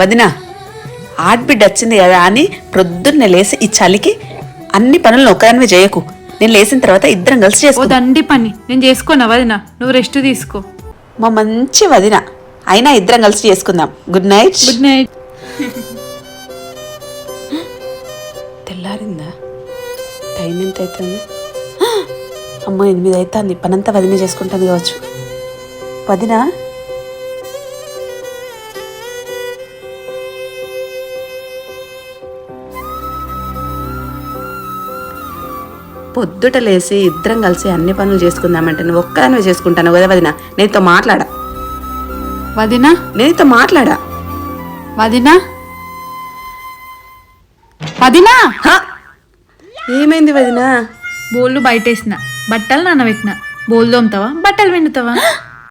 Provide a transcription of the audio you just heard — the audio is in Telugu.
వదిన ఆడబిడ్డ వచ్చింది కదా అని ప్రొద్దున్నే లేసి ఈ చలికి అన్ని పనులను ఒక్కదానివే చేయకు. నేను లేచిన తర్వాత ఇద్దరం కలిసి ఓ చేసుకో. దండి పని నేను చేసుకోనా వదిన, నువ్వు రెస్ట్ తీసుకో. మా మంచి వదిన అయినా ఇద్దరం కలిసి చేసుకుందాం. Good night. Good night. తెల్లారిందా? టైం ఎంత అవుతుంది? అమ్మో 8 అవుతుంది. పనంతా వదిన చేసుకుంటుంది కావచ్చు. వదిన పొద్దుట లేసి ఇద్దరం కలిసి అన్ని పనులు చేసుకుందామంటే నువ్వు ఒక్కదానివే చేసుకుంటాను కదా వదిన. నేనుతో మాట్లాడా వదినా నేనుతో మాట్లాడా వదినా వదినా హ! ఏమైంది వదిన? బోళ్ళు బయటేసిన, బట్టలు నానబెట్టిన. బోల్ తోముతావా బట్టలు పిండుతావా?